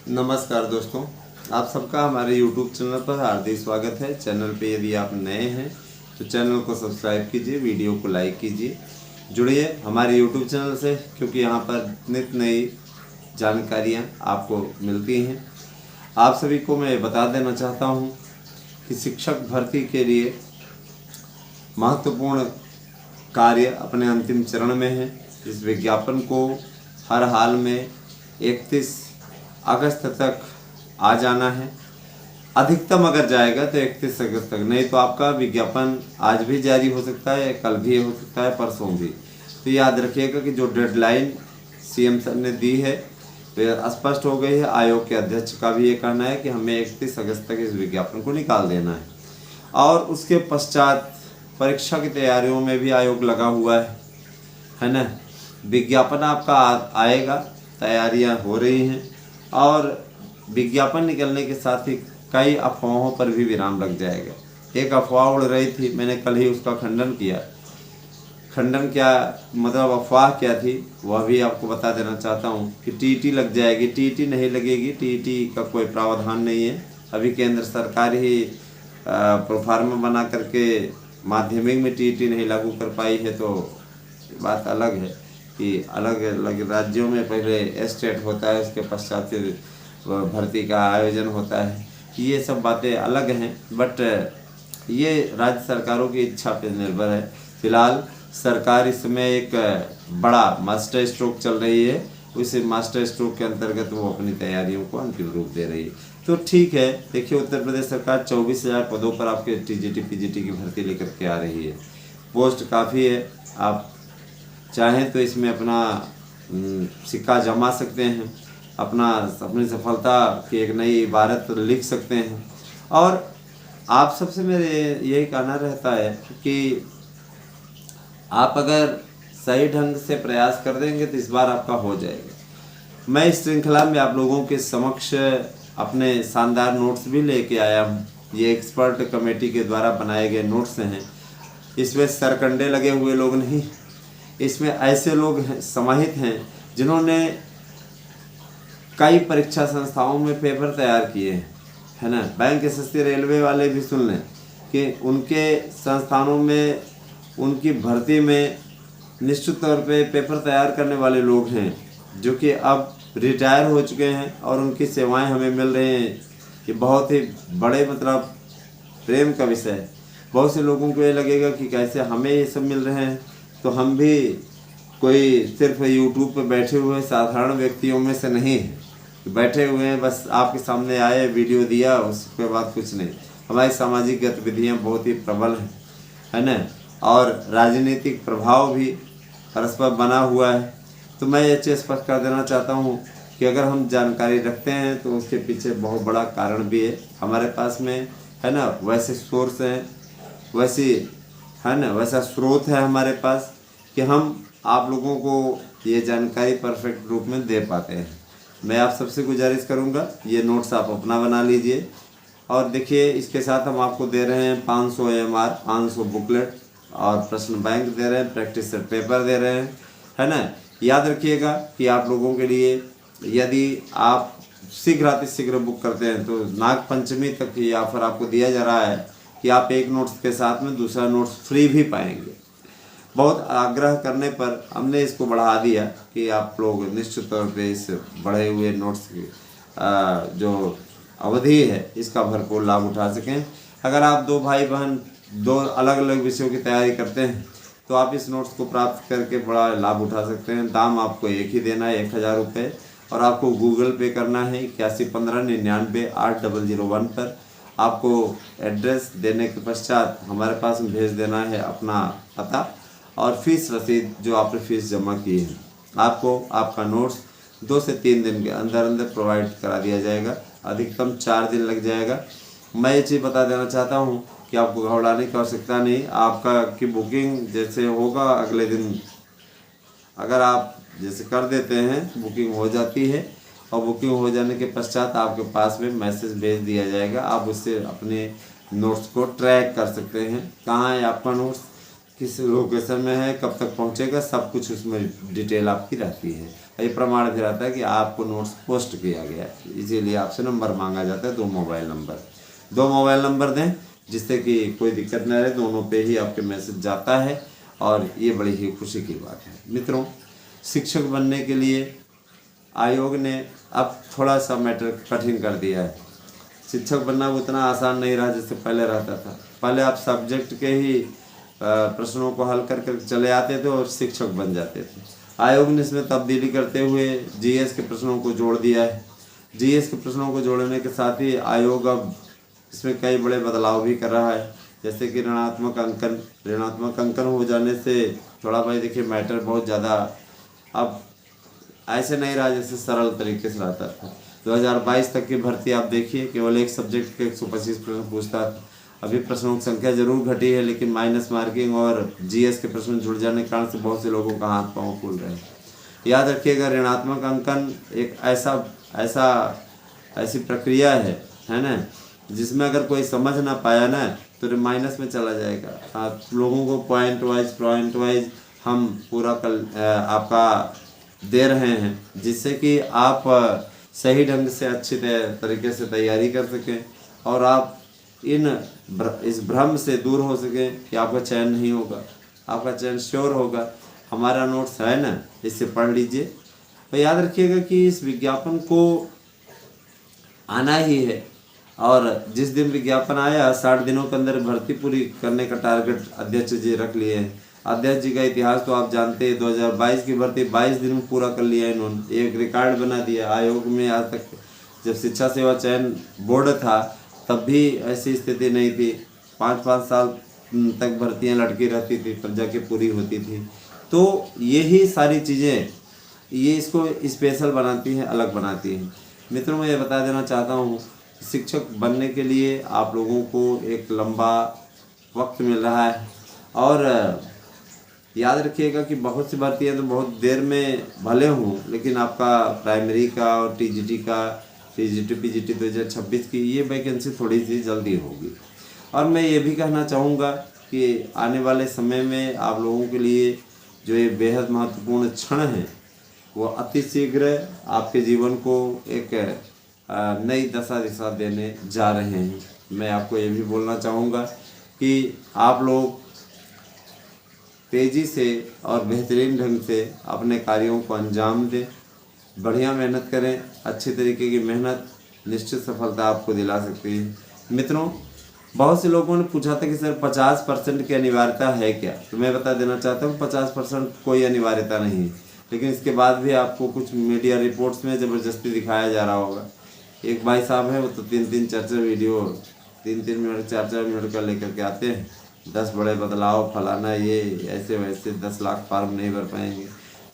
नमस्कार दोस्तों, आप सबका हमारे YouTube चैनल पर हार्दिक स्वागत है। चैनल पे यदि आप नए हैं तो चैनल को सब्सक्राइब कीजिए, वीडियो को लाइक कीजिए, जुड़िए हमारे YouTube चैनल से, क्योंकि यहाँ पर नित नई जानकारियाँ आपको मिलती हैं। आप सभी को मैं बता देना चाहता हूँ कि शिक्षक भर्ती के लिए महत्वपूर्ण कार्य अपने अंतिम चरण में है। इस विज्ञापन को हर हाल में 31 अगस्त तक आ जाना है। अधिकतम अगर जाएगा तो 31 अगस्त तक, नहीं तो आपका विज्ञापन आज भी जारी हो सकता है, कल भी हो सकता है, परसों भी। तो याद रखिएगा कि जो डेडलाइन सीएम सर ने दी है तो स्पष्ट हो गई है। आयोग के अध्यक्ष का भी ये कहना है कि हमें 31 अगस्त तक इस विज्ञापन को निकाल देना है। और उसके पश्चात परीक्षा की तैयारियों में भी आयोग लगा हुआ है ना। विज्ञापन आपका आएगा, तैयारियां हो रही हैं, और विज्ञापन निकलने के साथ ही कई अफवाहों पर भी विराम लग जाएगा। एक अफवाह उड़ रही थी, मैंने कल ही उसका खंडन किया। खंडन क्या मतलब, अफवाह क्या थी वह भी आपको बता देना चाहता हूँ कि टीटी लग जाएगी। टीटी नहीं लगेगी, टीटी का कोई प्रावधान नहीं है। अभी केंद्र सरकार ही प्रोफार्मा बना करके माध्यमिक में टीटी नहीं लागू कर पाई है, तो बात अलग है कि अलग अलग राज्यों में पहले स्टेट होता है, उसके पश्चात फिर भर्ती का आयोजन होता है। ये सब बातें अलग हैं, बट ये राज्य सरकारों की इच्छा पर निर्भर है। फिलहाल सरकार इसमें एक बड़ा मास्टर स्ट्रोक चल रही है, उस मास्टर स्ट्रोक के अंतर्गत वो अपनी तैयारियों को अंतिम रूप दे रही है। तो ठीक है, देखिए उत्तर प्रदेश सरकार 24,000 पदों पर आपके टीजीटी पीजीटी की भर्ती लेकर के आ रही है। पोस्ट काफ़ी है, आप चाहें तो इसमें अपना सिक्का जमा सकते हैं, अपनी सफलता की एक नई इबारत लिख सकते हैं। और आप सबसे मेरे यही कहना रहता है कि आप अगर सही ढंग से प्रयास कर देंगे तो इस बार आपका हो जाएगा। मैं इस श्रृंखला में आप लोगों के समक्ष अपने शानदार नोट्स भी लेके आया हूँ। ये एक्सपर्ट कमेटी के द्वारा बनाए गए नोट्स हैं। इसमें सरकंडे लगे हुए लोग नहीं, इसमें ऐसे लोग समाहित हैं जिन्होंने कई परीक्षा संस्थाओं में पेपर तैयार किए हैं, है ना। बैंक एसएससी रेलवे वाले भी सुन लें कि उनके संस्थानों में उनकी भर्ती में निश्चित तौर पे पेपर तैयार करने वाले लोग हैं जो कि अब रिटायर हो चुके हैं और उनकी सेवाएं हमें मिल रही हैं। ये बहुत ही बड़े मतलब प्रेम का विषय है। बहुत से लोगों को ये लगेगा कि कैसे हमें ये सब मिल रहे हैं, तो हम भी कोई सिर्फ यूट्यूब पर बैठे हुए साधारण व्यक्तियों में से नहीं है, बैठे हुए हैं बस आपके सामने आए, वीडियो दिया, उसके बाद कुछ नहीं। हमारी सामाजिक गतिविधियाँ बहुत ही प्रबल हैं, है ना, और राजनीतिक प्रभाव भी परस्पर बना हुआ है। तो मैं ये चीज़ स्पष्ट कर देना चाहता हूँ कि अगर हम जानकारी रखते हैं तो उसके पीछे बहुत बड़ा कारण भी है हमारे पास में, है ना। वैसे सोर्स हैं, वैसी है ना, वैसा स्रोत है हमारे पास कि हम आप लोगों को ये जानकारी परफेक्ट रूप में दे पाते हैं। मैं आप सबसे गुजारिश करूँगा, ये नोट्स आप अपना बना लीजिए। और देखिए इसके साथ हम आपको दे रहे हैं 500 AMR, 500 बुकलेट और प्रश्न बैंक दे रहे हैं, प्रैक्टिस सेट पेपर दे रहे हैं, है ना। याद रखिएगा कि आप लोगों के लिए यदि आप शीघ्र अतिशीघ्र बुक करते हैं तो नाग पंचमी तक ये ऑफर आपको दिया जा रहा है कि आप एक नोट्स के साथ में दूसरा नोट्स फ्री भी पाएंगे। बहुत आग्रह करने पर हमने इसको बढ़ा दिया कि आप लोग निश्चित तौर पे इस बढ़े हुए नोट्स की जो अवधि है इसका भरपूर लाभ उठा सकें। अगर आप दो भाई बहन दो अलग अलग विषयों की तैयारी करते हैं तो आप इस नोट्स को प्राप्त करके बड़ा लाभ उठा सकते हैं। दाम आपको एक ही देना है, 1,000 रुपये, और आपको गूगल पे करना है 8115998001 पर। आपको एड्रेस देने के पश्चात हमारे पास भेज देना है अपना पता और फीस रसीद जो आपने फीस जमा की है। आपको आपका नोट्स 2 से 3 दिन के अंदर अंदर प्रोवाइड करा दिया जाएगा, अधिकतम 4 दिन लग जाएगा। मैं ये चीज़ बता देना चाहता हूँ कि आपको घबराने की आवश्यकता नहीं। आपका की बुकिंग जैसे होगा अगले दिन, अगर आप जैसे कर देते हैं बुकिंग हो जाती है, और बुकिंग हो जाने के पश्चात आपके पास में मैसेज भेज दिया जाएगा। आप उससे अपने नोट्स को ट्रैक कर सकते हैं, कहाँ है आपका नोट्स, किस लोकेशन में है, कब तक पहुंचेगा, सब कुछ उसमें डिटेल आपकी रहती है। ये प्रमाण भी रहता है कि आपको नोट्स पोस्ट किया गया है, इसीलिए आपसे नंबर मांगा जाता है, 2 मोबाइल नंबर दें जिससे कि कोई दिक्कत न रहे, दोनों पे ही आपके मैसेज जाता है और ये बड़ी ही खुशी की बात है। मित्रों, शिक्षक बनने के लिए आयोग ने अब थोड़ा सा मैटर कठिन कर दिया है। शिक्षक बनना उतना आसान नहीं रहा जैसे पहले रहता था। पहले आप सब्जेक्ट के ही प्रश्नों को हल कर चले आते थे और शिक्षक बन जाते थे। आयोग ने इसमें तब्दीली करते हुए जीएस के प्रश्नों को जोड़ दिया है। जीएस के प्रश्नों को जोड़ने के साथ ही आयोग अब इसमें कई बड़े बदलाव भी कर रहा है, जैसे कि ऋणात्मक अंकन हो जाने से थोड़ा भाई देखिए मैटर बहुत ज़्यादा अब ऐसे नहीं रहा जैसे सरल तरीके से रहता था। 2022 तक की भर्ती आप देखिए, केवल एक सब्जेक्ट के 125 प्रश्न पूछता था। अभी प्रश्नों की संख्या जरूर घटी है, लेकिन माइनस मार्किंग और जीएस के प्रश्न जुड़ जाने के कारण से बहुत से लोगों का हाथ पांव फूल रहे हैं। याद रखिएगा, ऋणात्मक अंकन एक ऐसी प्रक्रिया है ना, जिसमें अगर कोई समझ ना पाया ना तो माइनस में चला जाएगा। आप लोगों को पॉइंट वाइज हम पूरा आपका दे रहे हैं, जिससे कि आप सही ढंग से अच्छी तरीके से तैयारी कर सकें और आप इस भ्रम से दूर हो सकें कि आपका चयन नहीं होगा, आपका चयन श्योर होगा। हमारा नोट्स है ना, इससे पढ़ लीजिए। तो याद रखिएगा कि इस विज्ञापन को आना ही है और जिस दिन विज्ञापन आया 60 दिनों के अंदर भर्ती पूरी करने का टारगेट अध्यक्ष जी रख लिए हैं। अध्यक्ष जी का इतिहास तो आप जानते हैं, 2022 की भर्ती 22 दिन में पूरा कर लिया इन्होंने, एक रिकॉर्ड बना दिया। आयोग में आज तक जब शिक्षा सेवा चयन बोर्ड था तब भी ऐसी स्थिति नहीं थी। 5-5 साल तक भर्तियां लटकी रहती थी, तब जाके पूरी होती थी। तो यही सारी चीज़ें ये इसको स्पेशल बनाती हैं, अलग बनाती हैं। मित्रों, मैं ये बता देना चाहता हूँ, शिक्षक बनने के लिए आप लोगों को एक लंबा वक्त मिल रहा है और याद रखिएगा कि बहुत सी भर्तियाँ तो बहुत देर में भले हों, लेकिन आपका प्राइमरी का और टीजीटी पीजीटी 2026 की ये वैकेंसी थोड़ी सी जल्दी होगी। और मैं ये भी कहना चाहूँगा कि आने वाले समय में आप लोगों के लिए जो ये बेहद महत्वपूर्ण क्षण है वो अति शीघ्र आपके जीवन को एक नई दिशा देने जा रहे हैं। मैं आपको ये भी बोलना चाहूँगा कि आप लोग तेज़ी से और बेहतरीन ढंग से अपने कार्यों को अंजाम दें, बढ़िया मेहनत करें। अच्छी तरीके की मेहनत निश्चित सफलता आपको दिला सकती है। मित्रों, बहुत से लोगों ने पूछा था कि सर 50% की अनिवार्यता है क्या? तो मैं बता देना चाहता हूँ 50% कोई अनिवार्यता नहीं है, लेकिन इसके बाद भी आपको कुछ मीडिया रिपोर्ट्स में ज़बरदस्ती दिखाया जा रहा होगा। एक भाई साहब है, वो तो 3-3 4-4 वीडियो 3-3 मिनट 4-4 मिनट का लेकर के आते हैं, 10 बड़े बदलाव फलाना, ये ऐसे वैसे 10 लाख फॉर्म नहीं भर पाएंगे।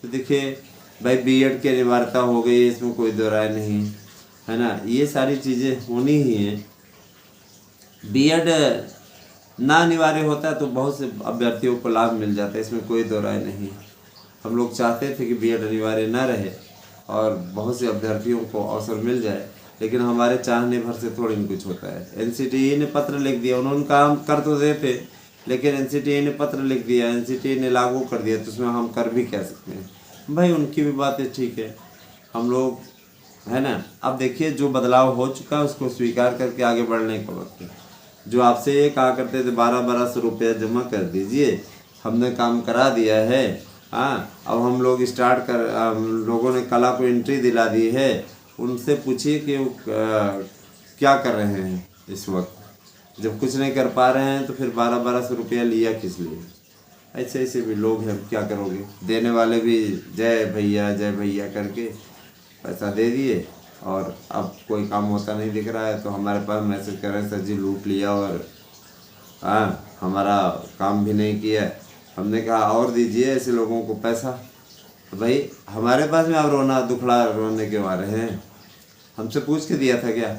तो देखिए भाई, बीएड की अनिवार्यता हो गई है, इसमें कोई दो राय नहीं है ना, ये सारी चीज़ें होनी ही हैं। बीएड ना अनिवार्य होता है तो बहुत से अभ्यर्थियों को लाभ मिल जाता है, इसमें कोई दो राय नहीं। हम लोग चाहते थे कि बीएड अनिवार्य ना रहे और बहुत से अभ्यर्थियों को अवसर मिल जाए, लेकिन हमारे चाहने भर से थोड़ी कुछ होता है। एनसीटीई ने पत्र लिख दिया, उन्होंने काम कर तो देते, लेकिन एनसीटीई ने पत्र लिख दिया, एनसीटीई ने लागू कर दिया, तो उसमें हम कर भी कह सकते हैं। भाई उनकी भी बातें ठीक है, हम लोग है ना। अब देखिए, जो बदलाव हो चुका है उसको स्वीकार करके आगे बढ़ने का वक्त है। जो आपसे ये कहा करते थे 1200 रुपया जमा कर दीजिए, हमने काम करा दिया है, हाँ अब हम लोग लोगों ने कला को एंट्री दिला दी है, उनसे पूछिए कि वो क्या कर रहे हैं इस वक्त। जब कुछ नहीं कर पा रहे हैं तो फिर 1200 रुपया लिया किस लिए? ऐसे भी लोग हैं, क्या करोगे। देने वाले भी जय भैया करके पैसा दे दिए और अब कोई काम होता नहीं दिख रहा है तो हमारे पास मैसेज कर रहे हैं, सर जी लूट लिया और हमारा काम भी नहीं किया। हमने कहा और दीजिए ऐसे लोगों को पैसा। तो भाई हमारे पास में आप रोने के मारे हैं, हमसे पूछ के दिया था क्या?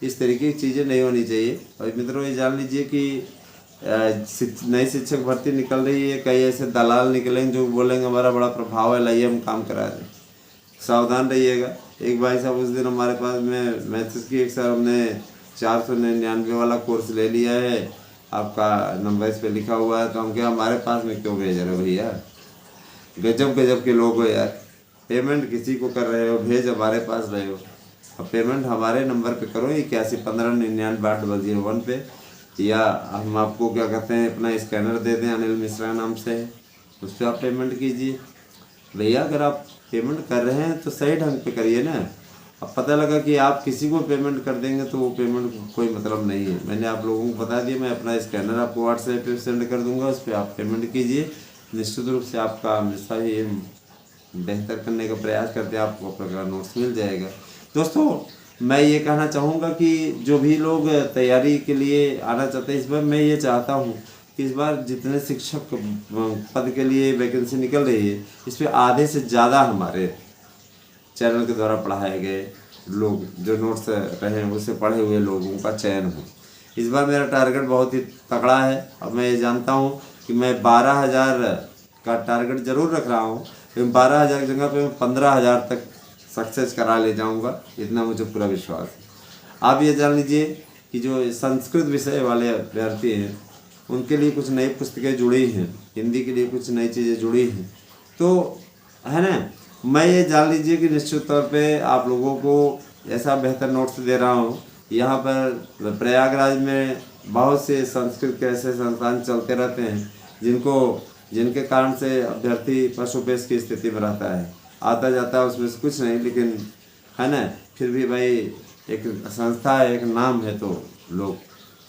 इस तरीके की चीज़ें नहीं होनी चाहिए। और मित्रों, ये जान लीजिए कि नई शिक्षक भर्ती निकल रही है, कई ऐसे दलाल निकलेंगे जो बोलेंगे हमारा बड़ा प्रभाव है, लाइए हम काम करा दें। सावधान रहिएगा। एक भाई साहब उस दिन हमारे पास में मैसेज किए, सर हमने 499 वाला कोर्स ले लिया है, आपका नंबर इस पे लिखा हुआ है। तो हम क्या हमारे पास में क्यों भेज रहे हो भैया, गजब गजब के लोग हो यार। पेमेंट किसी को कर रहे हो, भेज हमारे पास रहे हो। अब पेमेंट हमारे नंबर पे करो 8115998001 पे, या हम आपको क्या कहते हैं अपना स्कैनर दे दें, अनिल मिश्रा नाम से है, उस पर आप पेमेंट कीजिए। भैया अगर आप पेमेंट कर रहे हैं तो सही ढंग पे करिए ना। अब पता लगा कि आप किसी को पेमेंट कर देंगे तो वो पेमेंट कोई मतलब नहीं है। मैंने आप लोगों को बता दिया, मैं अपना स्कैनर आपको व्हाट्सएप पे सेंड कर दूंगा, उस पर आप पेमेंट कीजिए। निश्चित रूप से आपका हमेशा ही बेहतर करने का प्रयास करते हैं, आपको अपना नोट्स मिल जाएगा। दोस्तों मैं ये कहना चाहूँगा कि जो भी लोग तैयारी के लिए आना चाहते हैं, इस बार मैं ये चाहता हूँ कि इस बार जितने शिक्षक पद के लिए वैकेंसी निकल रही है, इस पर आधे से ज़्यादा हमारे चैनल के द्वारा पढ़ाए गए लोग जो नोट्स रहे हैं उससे पढ़े हुए लोगों का चयन हो। इस बार मेरा टारगेट बहुत ही तगड़ा है। अब मैं ये जानता हूँ कि मैं 12,000 का टारगेट ज़रूर रख रहा हूँ, लेकिन 12,000 की जगह पे मैं 15,000 तक सक्सेस करा ले जाऊँगा, इतना मुझे पूरा विश्वास है। आप ये जान लीजिए कि जो संस्कृत विषय वाले अभ्यर्थी हैं उनके लिए कुछ नई पुस्तकें जुड़ी हैं, हिंदी के लिए कुछ नई चीज़ें जुड़ी हैं, तो है ना। मैं ये जान लीजिए कि निश्चित तौर पे आप लोगों को ऐसा बेहतर नोट्स दे रहा हूँ। यहाँ पर प्रयागराज में बहुत से संस्कृत के ऐसे संस्थान चलते रहते हैं जिनके कारण से अभ्यर्थी पशुपेश की स्थिति में रहता है, आता जाता है उसमें से कुछ नहीं, लेकिन है ना फिर भी भाई एक संस्था है, एक नाम है, तो लोग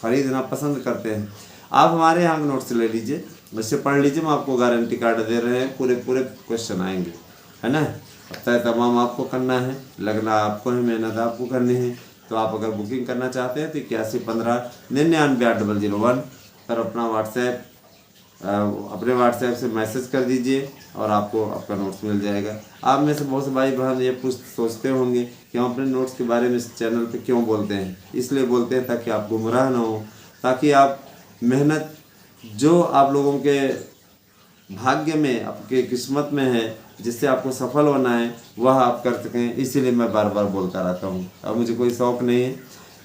खरीदना पसंद करते हैं। आप हमारे यहाँ नोट्स ले लीजिए, वैसे पढ़ लीजिए, हम आपको गारंटी कार्ड दे रहे हैं, पूरे क्वेश्चन आएंगे, है ना। अब तय तमाम आपको करना है, लगना आपको है, मेहनत आपको करनी है। तो आप अगर बुकिंग करना चाहते हैं तो 8115998001 पर अपने व्हाट्सएप से मैसेज कर दीजिए और आपको आपका नोट्स मिल जाएगा। आप में से बहुत से भाई बहन ये सोचते होंगे कि हम अपने नोट्स के बारे में इस चैनल पे क्यों बोलते हैं। इसलिए बोलते हैं ताकि आप गुमराह ना हो, ताकि आप मेहनत जो आप लोगों के भाग्य में, आपके किस्मत में है, जिससे आपको सफल होना है, वह आप कर सकें। इसीलिए मैं बार बार बोलता रहता हूँ। अब मुझे कोई शौक़ नहीं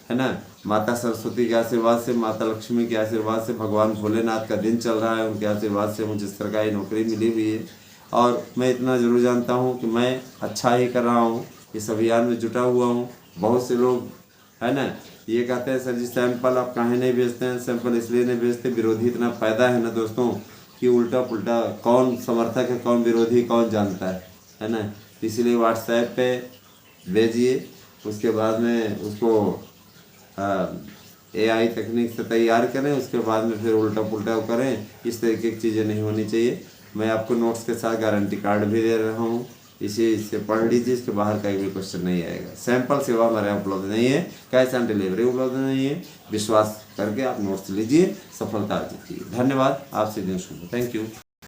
है ना। माता सरस्वती के आशीर्वाद से, माता लक्ष्मी के आशीर्वाद से, भगवान भोलेनाथ का दिन चल रहा है, उनके आशीर्वाद से मुझे सरकारी नौकरी मिली हुई है। और मैं इतना ज़रूर जानता हूँ कि मैं अच्छा ही कर रहा हूँ, इस अभियान में जुटा हुआ हूँ। बहुत से लोग है ना ये कहते हैं सर जी सैंपल आप काहे नहीं भेजते हैं। सैंपल इसलिए नहीं भेजते, विरोधी इतना पैदा है ना दोस्तों कि उल्टा पुल्टा कौन समर्थक है कौन विरोधी कौन जानता है ना। इसलिए व्हाट्सएप पे भेजिए, उसके बाद में उसको AI तकनीक से तैयार करें, उसके बाद में फिर उल्टा पुल्टा करें। इस तरीके की चीज़ें नहीं होनी चाहिए। मैं आपको नोट्स के साथ गारंटी कार्ड भी दे रहा हूँ, इससे पढ़ लीजिए, इसके बाहर का भी क्वेश्चन नहीं आएगा। सैंपल सेवा हमारे यहाँ उपलब्ध नहीं है, कैश ऑन डिलीवरी उपलब्ध नहीं है। विश्वास करके आप नोट्स लीजिए, सफलता जीतिए। धन्यवाद, आपसे दिन शुभ। Thank you.